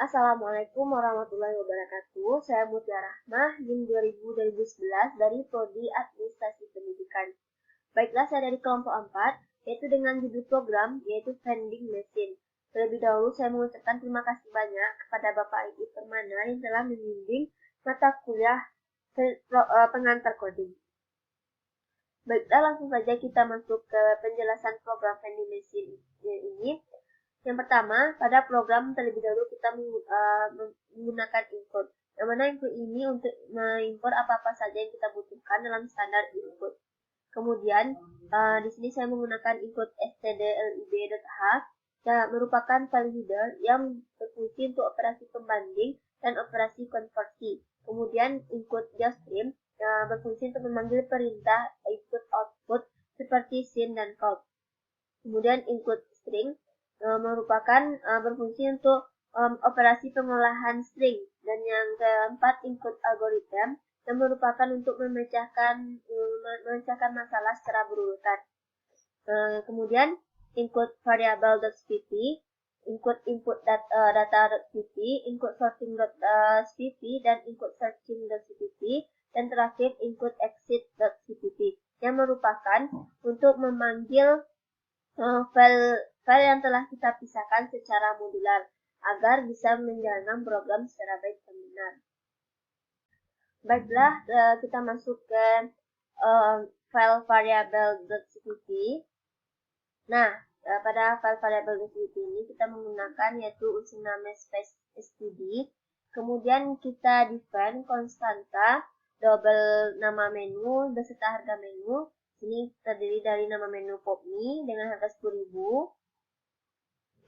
Assalamualaikum warahmatullahi wabarakatuh. Saya Mutia Rahmah, NIM 2011 dari Prodi Administrasi Pendidikan. Baiklah, saya dari kelompok 4, yaitu dengan judul program, yaitu Vending Machine. Terlebih dahulu, saya mengucapkan terima kasih banyak kepada Bapak Ibu Permana yang telah membimbing mata kuliah pengantar coding. Baiklah, langsung saja kita masuk ke penjelasan program Vending Machine ini. Yang pertama, pada program terlebih dahulu kita menggunakan input. Yang mana input ini untuk mengimport apa-apa saja yang kita butuhkan dalam standar input. Kemudian, di sini saya menggunakan input stdlib.h yang merupakan file header yang berfungsi untuk operasi pembanding dan operasi konversi. Kemudian, input JavaScript berfungsi untuk memanggil perintah input-output seperti send dan count. Kemudian, input string merupakan berfungsi untuk operasi pengolahan string. Dan yang keempat, input algorithm yang merupakan untuk memecahkan masalah secara berurutan. Kemudian input variable.spp, input data.spp, input sorting.spp, dan input searching.spp, dan terakhir input exit.spp yang merupakan untuk memanggil file yang telah kita pisahkan secara modular agar bisa menjalankan program secara baik dan benar. Baiklah, kita masuk ke file variable.cpp. Nah, pada file variable.cpp ini kita menggunakan yaitu unsur nama space std. Kemudian kita define konstanta double nama menu beserta harga menu. Ini terdiri dari nama menu PopMe dengan harga 10.000,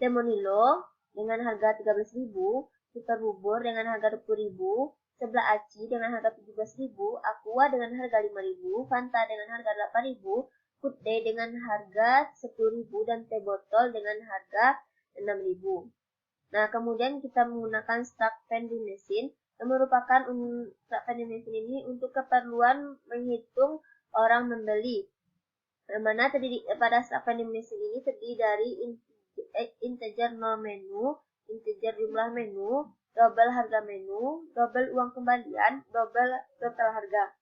Temonilo dengan harga 13.000, Super Bubur dengan harga 20.000, Sebelah Aci dengan harga 17.000, Aqua dengan harga 5.000, Fanta dengan harga 8.000, Food Day dengan harga 10.000, dan Teh Botol dengan harga 6.000. Nah, kemudian kita menggunakan Struct Vending Machine yang merupakan Struct Vending Machine ini untuk keperluan menghitung orang membeli. Mana terdiri pada Struct Vending Machine ini terdiri dari integer nol menu, integer jumlah menu, double harga menu, double uang kembalian, double total harga.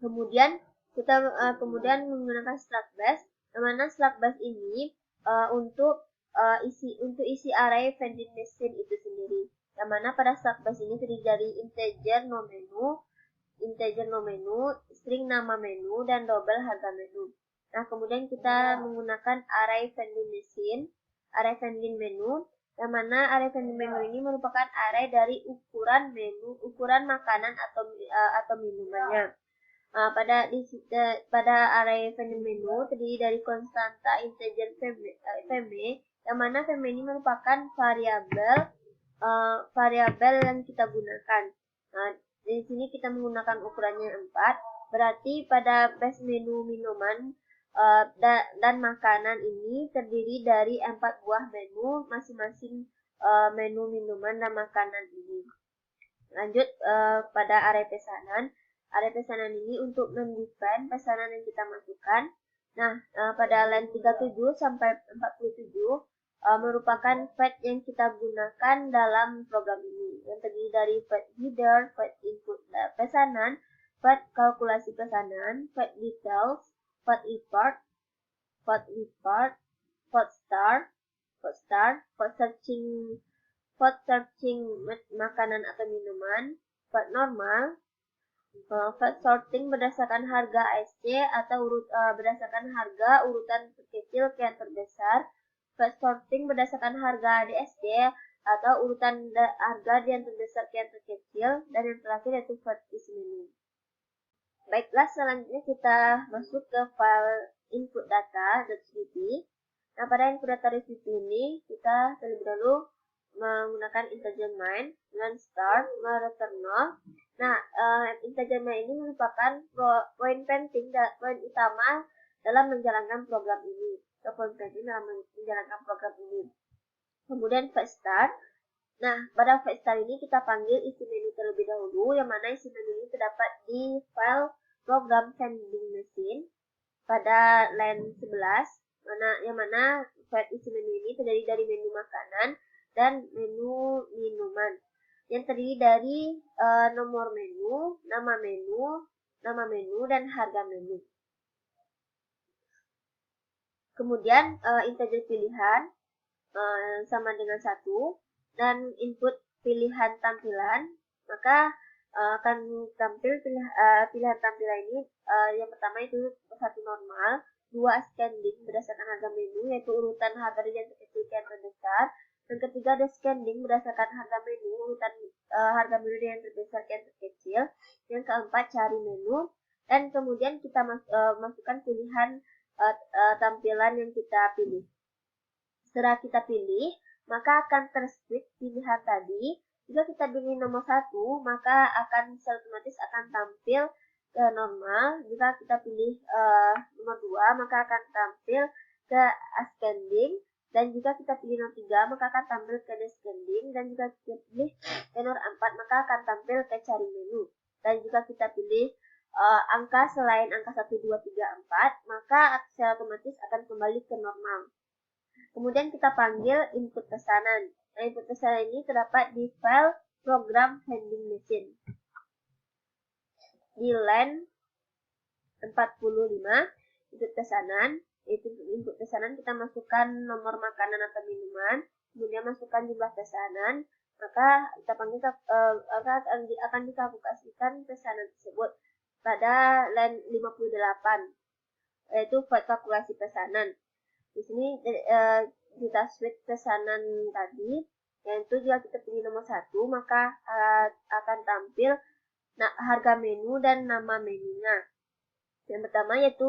Kemudian kita menggunakan struct base, di mana struct base ini untuk isi array vending machine itu sendiri. Yang mana pada struct base ini terdiri dari integer no menu, string nama menu, dan double harga menu. Nah, kemudian kita menggunakan array vending menu, yang mana array vending menu ini merupakan array dari ukuran makanan atau minumannya. Pada array vending menu terdiri dari konstanta integer vm, yang mana vm ini merupakan variabel yang kita gunakan. Nah, di sini kita menggunakan ukurannya 4, berarti pada base menu minuman dan makanan ini terdiri dari 4 buah menu, masing-masing menu minuman dan makanan ini. Lanjut pada array pesanan. Array pesanan ini untuk mendefine pesanan yang kita masukkan. Nah, pada line 37 sampai 47 merupakan fetch yang kita gunakan dalam program ini, yang terdiri dari fetch header, fetch input pesanan, fetch kalkulasi pesanan, fetch details, fetch report, fetch star, fetch searching makanan atau minuman, fetch normal, fetch sorting berdasarkan harga ASC atau berdasarkan harga urutan terkecil ke yang terbesar, fetch sorting berdasarkan harga DSD atau urutan harga yang terbesar ke yang terkecil, dan yang terakhir yaitu fetch isi menu. Baiklah, selanjutnya kita masuk ke file input data.spp. Nah, pada input data.spp ini kita terlebih dahulu menggunakan integer main dengan start return 0. Nah, integer main ini merupakan poin penting dan poin utama dalam menjalankan program ini. Kemudian fetch start. Nah, pada fetch start ini kita panggil isi menu terlebih dahulu, yang mana isi menu ini terdapat di file program vending machine pada line 11, yang mana file isi menu ini terdiri dari menu makanan dan menu yang terdiri dari nomor menu, nama menu, dan harga menu. Kemudian integer pilihan sama dengan 1, dan input pilihan tampilan, maka akan tampil pilihan tampilan ini yang pertama itu satu normal, 2 ascending berdasarkan harga menu, yaitu urutan harga dari yang terkecil ke yang terbesar. Yang ketiga ada descending berdasarkan harga menu, urutan harga menu dari yang terbesar ke yang terkecil. Yang keempat cari menu, dan kemudian kita masukkan pilihan tampilan yang kita pilih. Setelah kita pilih, maka akan tersplit pilihan tadi. Jika kita pilih nomor 1, maka akan secara otomatis akan tampil ke normal. Jika kita pilih nomor 2, maka akan tampil ke ascending. Dan jika kita pilih nomor 3, maka akan tampil ke descending. Dan jika kita pilih nomor 4, maka akan tampil ke cari menu. Dan jika kita pilih angka selain angka 1, 2, 3, 4, maka secara otomatis akan kembali ke normal. Kemudian kita panggil input pesanan. Nah, input pesanan ini terdapat di file program vending machine. Di line 45, input pesanan. Itu input pesanan kita masukkan nomor makanan atau minuman, kemudian masukkan jumlah pesanan, maka kita panggil akan dikalkulasikan pesanan tersebut pada line 58, yaitu file kalkulasi pesanan. Di sini kita switch pesanan tadi, yaitu jika kita pilih nomor 1, maka akan tampil harga menu dan nama menunya. Yang pertama yaitu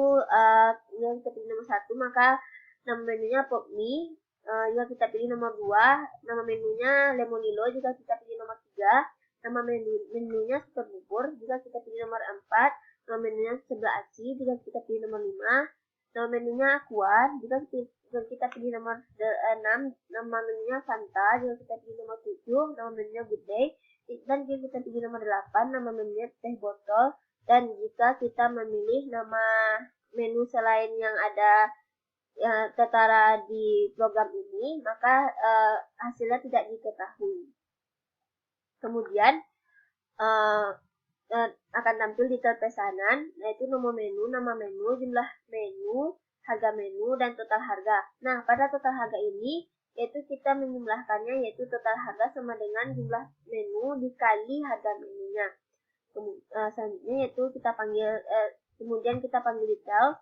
yang kita pilih nomor 1, maka nama menunya Popmi. Jika kita pilih nomor 2, nama menunya Lemonilo. Jika kita pilih nomor 3, nama menunya Super Bubur. Jika kita pilih nomor 4, nama menunya Sebelah Aci. Jika kita pilih nomor 5, nama menunya Aqua. Jika kita pilih nomor 6, nama menunya Fanta. Jika kita pilih nomor 7, nama menunya Good Day. Dan jika kita pilih nomor 8, nama menunya Teh Botol. Dan jika kita memilih nama menu selain yang ada tertera di program ini, maka hasilnya tidak diketahui. Kemudian akan tampil detail pesanan, yaitu nomor menu, nama menu, jumlah menu, harga menu, dan total harga. Nah, pada total harga ini, yaitu kita menjumlahkannya, yaitu total harga sama dengan jumlah menu dikali harga menunya. Selanjutnya yaitu kita panggil, kemudian kita panggil detail.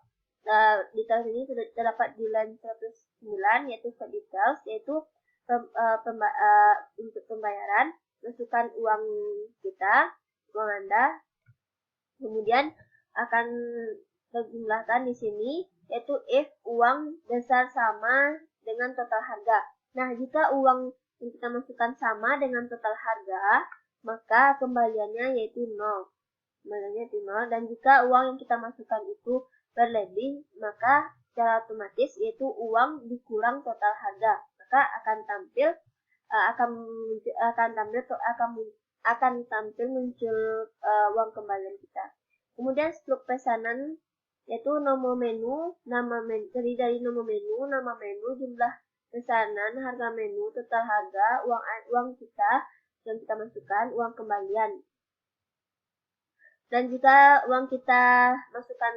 Detail ini sudah terdapat di line 109, yaitu for details, yaitu untuk pembayaran, masukkan uang kita, uang Anda, kemudian akan terjumlahkan di sini, yaitu if uang besar sama dengan total harga. Nah, jika uang yang kita masukkan sama dengan total harga, maka kembaliannya yaitu 0. Kembaliannya itu 0. Dan jika uang yang kita masukkan itu berlebih, maka secara otomatis yaitu uang dikurang total harga, maka akan tampil muncul uang kembalian kita. Kemudian struktur pesanan yaitu nomor menu, terdiri dari nomor menu, nama menu, jumlah pesanan, harga menu, total harga, uang kita yang kita masukkan, uang kembalian. Dan jika uang kita masukkan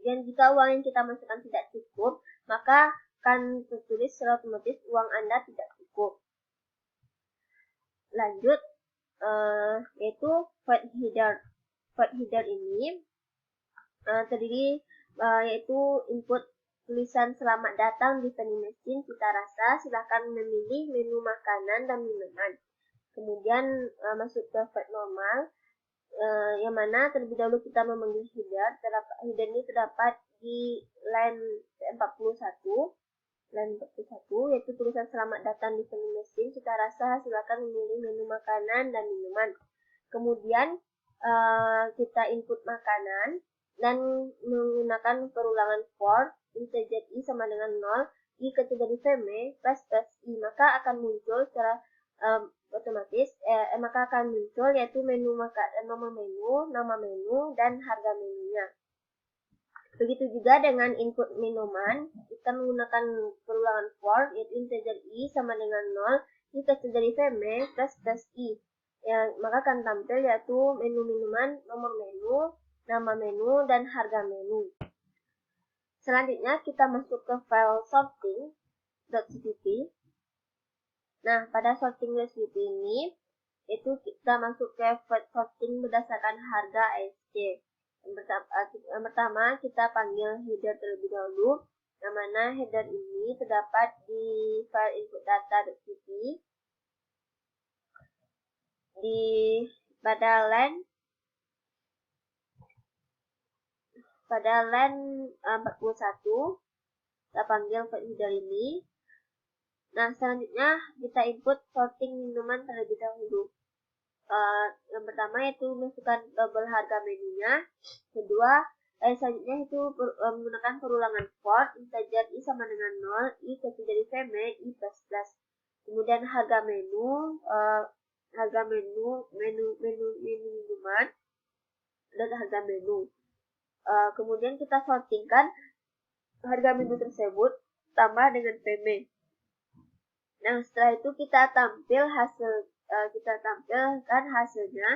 jika uang yang kita masukkan tidak cukup, maka akan tertulis secara otomatis uang Anda tidak cukup. Lanjut, yaitu void header. Void header ini terdiri yaitu input tulisan selamat datang di vending machine Cita Rasa, silakan memilih menu makanan dan minuman. Kemudian masuk ke void normal, yang mana terlebih dahulu kita memanggil header. Header ini terdapat di line 41, yaitu tulisan selamat datang di vending machine Cita Rasa, silakan memilih menu makanan dan minuman. Kemudian kita input makanan dan menggunakan perulangan for, integer i sama dengan 0, i kecil dari VME plus i, maka akan muncul secara otomatis, maka akan muncul yaitu menu nomor menu, nama menu, dan harga menunya. Begitu juga dengan input minuman, kita menggunakan perulangan for, yaitu integer i sama dengan 0, I kecil dari VME plus I. Yang maka akan tampil yaitu menu minuman, nomor menu, nama menu, dan harga menu. Selanjutnya kita masuk ke file sorting.cpp. Nah, pada sorting.cpp ini itu kita masuk ke sorting berdasarkan harga ASC. Yang pertama kita panggil header terlebih dahulu, yang mana header ini terdapat di file input data.cpp pada line 41 kita panggil header ini. Nah, selanjutnya kita input sorting minuman terlebih dahulu. Yang pertama itu masukkan double harga menunya. Kedua, selanjutnya itu menggunakan perulangan for, integer I sama dengan 0, I kecil dari VME, I plus plus. Kemudian harga menu, menu minuman, dan harga menu. Kemudian kita sortingkan harga menu tersebut tambah dengan VME. Nah, setelah itu kita tampilkan hasilnya,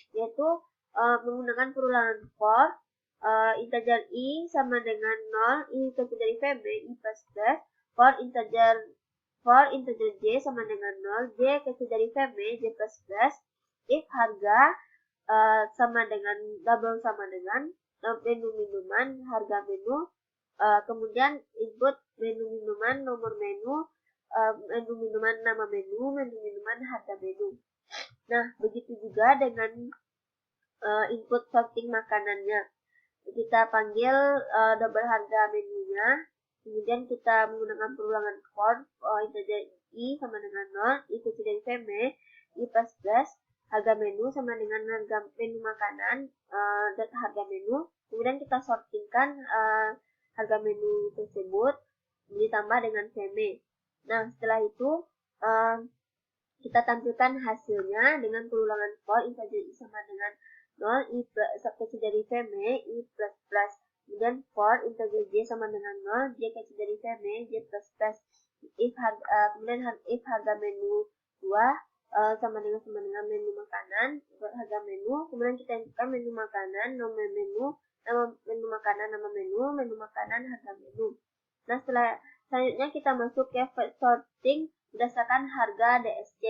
yaitu menggunakan perulangan for, integer I sama dengan 0, I kecil dari VME, I plus plus, for integer J sama dengan 0, J kecil dari VME, J plus plus, if harga sama dengan menu minuman, harga menu, kemudian input menu minuman, nomor menu, menu minuman, nama menu, menu minuman, harga menu. Nah, begitu juga dengan input sorting makanannya. Kita panggil double harga menunya, kemudian kita menggunakan perulangan for, integer I sama dengan 0, I kecil dari VME, I plus plus, harga menu sama dengan harga menu makanan, dan harga menu. Kemudian kita sortingkan harga menu tersebut ditambah dengan VME. Nah, setelah itu kita tampilkan hasilnya dengan perulangan for, integer I sama dengan 0, I kecil dari VME, I plus plus. Kemudian for, integer J sama dengan 0, J kecil dari VME, J plus plus. Kemudian if harga menu 2 sama dengan menu makanan, harga menu. Kemudian kita inputkan menu makanan, nomor menu, nama menu makanan, nama menu, menu makanan, harga menu. Nah, selanjutnya kita masuk ke sorting berdasarkan harga DSC.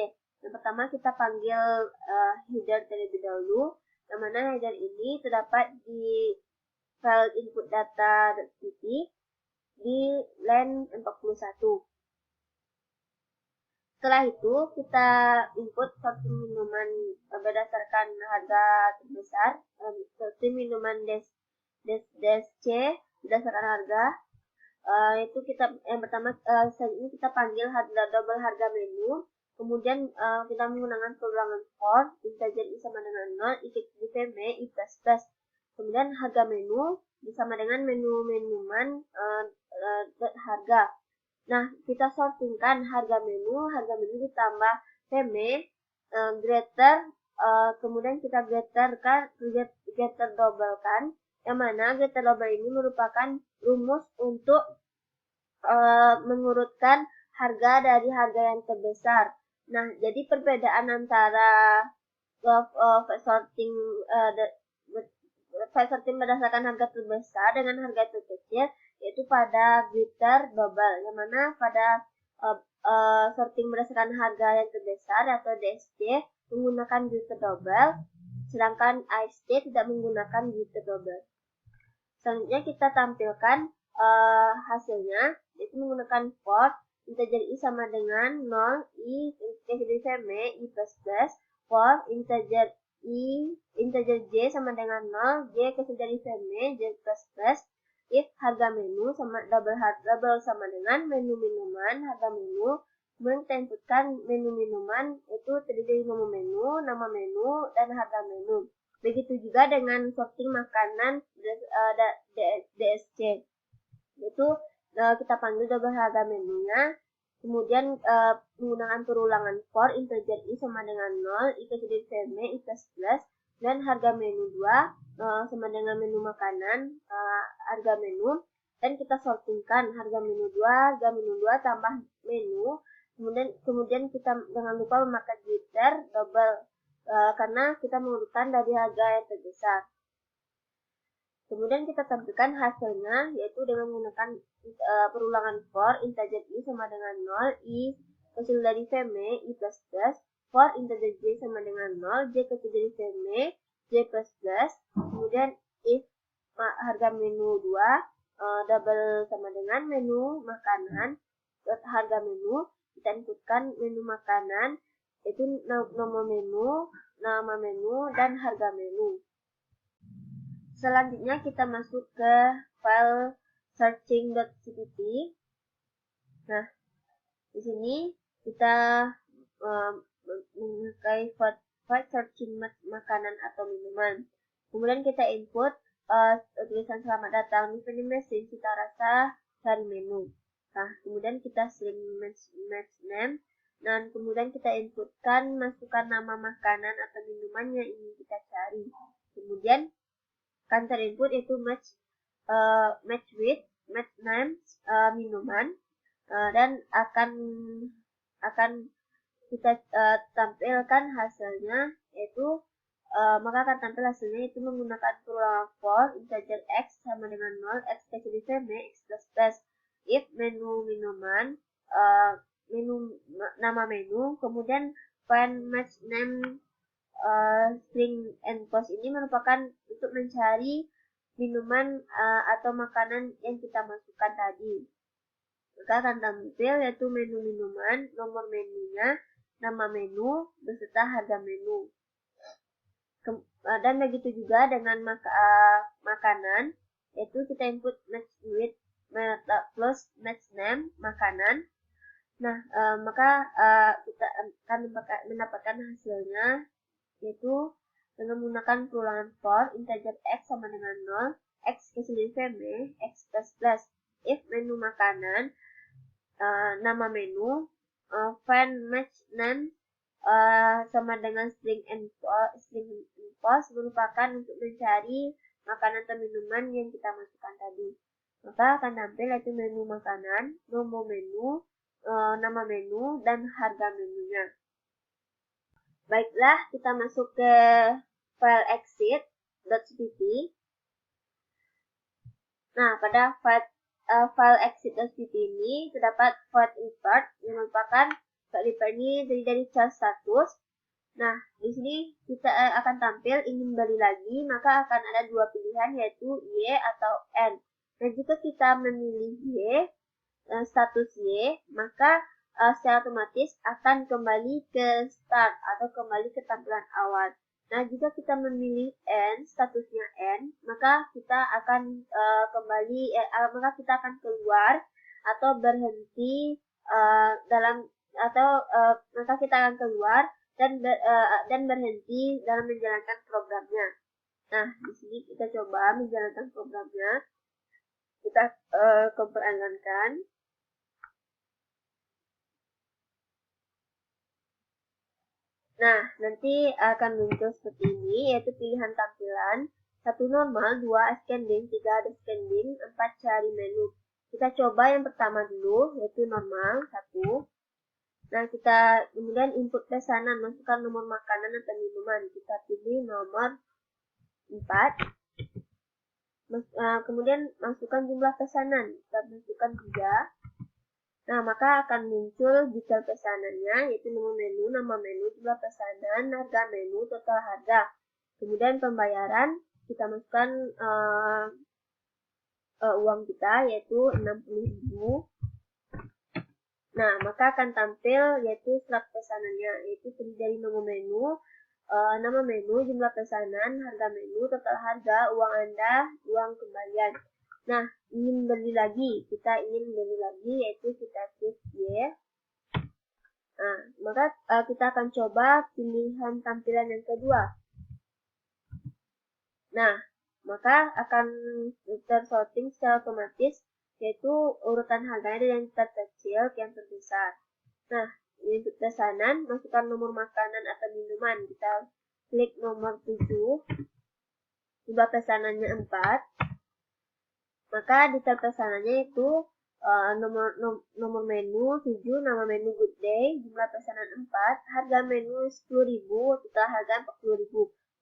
Yang pertama kita panggil header terlebih dahulu, yang mana header ini terdapat di file input data.cpp di line 41. Setelah itu kita input sorting minuman berdasarkan harga terbesar, sorting minuman DSC berdasarkan harga. Itu yang pertama ini kita panggil double harga menu, kemudian kita menggunakan perulangan for, integer I sama dengan 0, I kecil dari VME, I plus plus. Kemudian harga menu sama dengan menu minuman, harga. Nah, kita sortingkan harga menu ditambah VME, greater, kemudian kita greater double kan, yang mana greater double ini merupakan rumus untuk mengurutkan harga dari harga yang terbesar. Nah, jadi perbedaan antara sorting berdasarkan harga terbesar dengan harga terkecil yaitu pada greater double, yang mana pada sorting berdasarkan harga yang terbesar atau DSC menggunakan greater double, sedangkan ASC tidak menggunakan greater double. Selanjutnya kita tampilkan hasilnya, yaitu menggunakan for, integer I sama dengan 0, I kecil dari VME, I plus plus, for integer J sama dengan 0, J kecil dari VME, J plus plus, if harga menu sama double sama dengan menu minuman, harga menu. Kemudian kita inputkan menu minuman itu terdiri dari nama menu, dan harga menu. Begitu juga dengan sorting makanan DSC. Yaitu kita panggil double harga menunya, kemudian menggunakan perulangan for, integer I sama dengan 0, I kecil dari VME, I plus plus, dan harga menu 2 sama dengan menu makanan, harga menu, dan kita sortingkan harga menu 2 tambah menu, Kemudian kita jangan lupa memakai jitter double karena kita mengurutkan dari harga yang terbesar. Kemudian kita tampilkan hasilnya yaitu dengan menggunakan perulangan for integer i sama dengan 0, i kecil dari VME i plus plus, for integer j sama dengan 0, j kecil dari VME j plus plus. Kemudian if harga menu 2 double sama dengan menu makanan, harga menu kita inputkan menu makanan yaitu nomor menu, nama menu, dan harga menu. Selanjutnya kita masuk ke file searching.cpp. Nah, di sini kita memakai file searching makanan atau minuman. Kemudian kita input tulisan selamat datang di vending machine, kita rasa cari menu. Nah, kemudian kita string match name, dan kemudian kita inputkan, masukkan nama makanan atau minuman yang ingin kita cari. Kemudian counter input yaitu match with match name minuman, dan akan kita tampilkan hasilnya yaitu maka akan tampil hasilnya itu menggunakan perulangan for integer x sama dengan 0, x kecil di x plus plus, if menu minuman, menu nama menu, kemudian find match name string and post ini merupakan untuk mencari minuman atau makanan yang kita masukkan tadi. Maka akan tampil yaitu menu minuman, nomor menunya, nama menu, beserta harga menu. Dan begitu juga dengan makanan, yaitu kita input match with plus match name makanan. Nah, maka kita akan mendapatkan hasilnya yaitu dengan menggunakan perulangan for integer x sama dengan 0, x kecil dari VME, x plus plus, if menu makanan, nama menu, find match name sama dengan string and post merupakan untuk mencari makanan atau minuman yang kita masukkan tadi. Maka akan tampil yaitu menu makanan, nomor menu, nama menu, dan harga menunya. Baiklah, kita masuk ke file exit.cpp. Nah, pada file exit.cpp ini terdapat void invert yang merupakan void invert ini dari charge status. Nah, di sini kita akan tampil ingin balik lagi, maka akan ada dua pilihan yaitu Y atau N. Dan jika kita memilih Y, status Y, maka secara otomatis akan kembali ke start atau kembali ke tampilan awal. Nah, jika kita memilih N, statusnya N, maka kita akan maka kita akan keluar atau berhenti maka kita akan keluar dan berhenti dalam menjalankan programnya. Nah, di sini kita coba menjalankan programnya. Kita kompilerkan. Nah, nanti akan muncul seperti ini, yaitu pilihan tampilan 1 normal, 2 ascending, 3 descending, 4 cari menu. Kita coba yang pertama dulu, yaitu normal 1. Nah, kita kemudian input pesanan, masukkan nomor makanan atau minuman. Kita pilih nomor 4. Kemudian masukkan jumlah pesanan. Kita masukkan 3. Nah, maka akan muncul detail pesanannya, yaitu nomor menu, nama menu, jumlah pesanan, harga menu, total harga. Kemudian pembayaran, kita masukkan uang kita, yaitu 60.000. Nah, maka akan tampil yaitu slot pesanannya, yaitu terdiri dari nomor menu, nama menu, jumlah pesanan, harga menu, total harga, uang Anda, uang kembalian. Nah, ingin beli lagi, yaitu kita klik Y. Nah, maka kita akan coba pilihan tampilan yang kedua. Nah, maka akan tersorting secara otomatis, yaitu urutan harganya dari yang terkecil ke yang terbesar. Nah, ini untuk pesanan, masukkan nomor makanan atau minuman. Kita klik nomor 7, jumlah pesanannya 4. Maka detail pesanannya itu nomor menu 7, nama menu Good Day, jumlah pesanan 4, harga menu 10.000, total harga 40.000.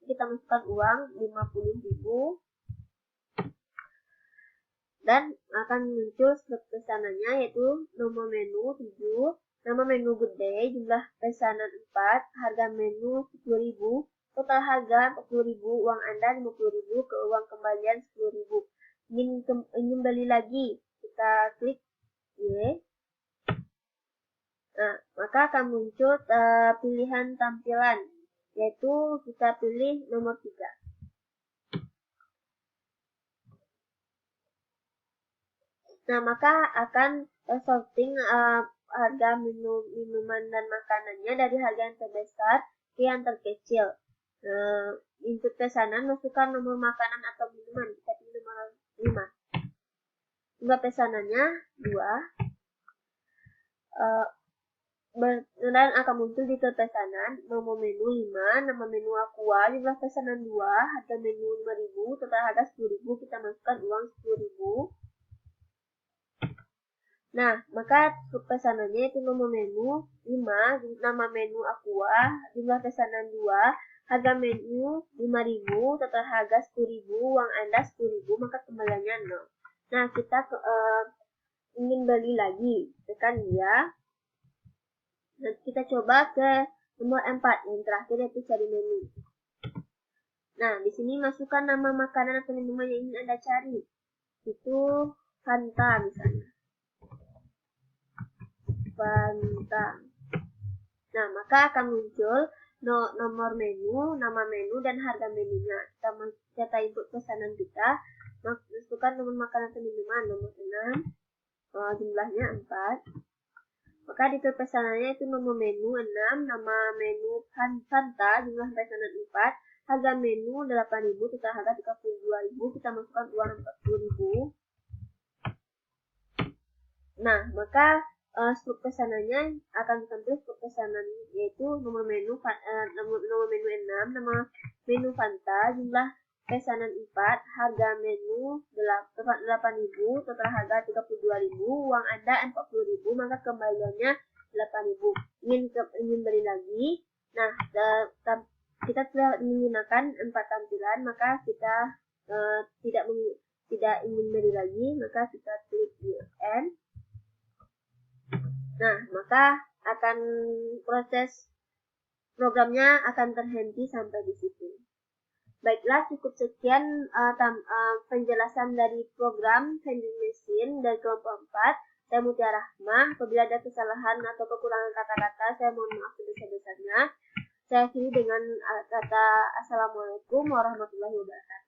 Kita masukkan uang 50.000 dan akan muncul slot pesanannya, yaitu nomor menu 7, nama menu Good Day, jumlah pesanan 4, harga menu 10.000, total harga 40.000, uang Anda 50.000, ke uang kembalian 10.000. Ingin beli lagi, kita klik Y. Nah, maka akan muncul pilihan tampilan, yaitu kita pilih nomor 3. Nah, maka akan sorting harga minuman dan makanannya dari harga yang terbesar ke yang terkecil. Input pesanan, masukkan nomor makanan atau minuman, kita pilih nomor 5. Jumlah pesanannya 2. Dan akan muncul di pesanan nomor menu 5, nama menu Aqua, jumlah pesanan 2, harga menu 5.000, total harga 10.000, kita masukkan uang 10.000. Nah, maka pesanannya itu nomor menu 5, nama menu Aqua, jumlah pesanan 2, harga menu 5.000, total harga 10.000, uang Anda 10.000, maka kembaliannya 0. Nah, kita ingin beli lagi, tekan ya. Nanti kita coba ke nomor 4, yang terakhir, yaitu cari menu. Nah, di sini masukkan nama makanan atau minuman yang ingin Anda cari. Itu Fanta misalnya. Fanta. Nah, maka akan muncul nomor menu, nama menu, dan harga menunya. Kita input pesanan kita. Masukkan nomor makanan atau minuman, nomor 6, jumlahnya 4. Maka di pesanannya itu nomor menu 6, nama menu Fanta, jumlah pesanan 4, harga menu 8.000, total harga 32.000, kita masukkan uang 40.000. Nah, maka struk pesanannya akan ditampil struk pesanan, yaitu nomor menu 6, nama menu Fanta, jumlah pesanan 4, harga menu 8.000, total harga 32.000, uang Anda 40.000, maka kembaliannya 8.000. Ingin beli lagi. Nah, kita telah menggunakan 4 tampilan, maka kita tidak ingin beli lagi, maka kita klik N. Nah, maka akan proses programnya akan terhenti sampai di situ. Baiklah, cukup sekian penjelasan dari program vending machine dari kelompok 4. Saya Mutiara Rahmah. Apabila ada kesalahan atau kekurangan kata-kata, saya mohon maaf sebesar-besarnya. Saya akhiri dengan kata Assalamualaikum warahmatullahi wabarakatuh.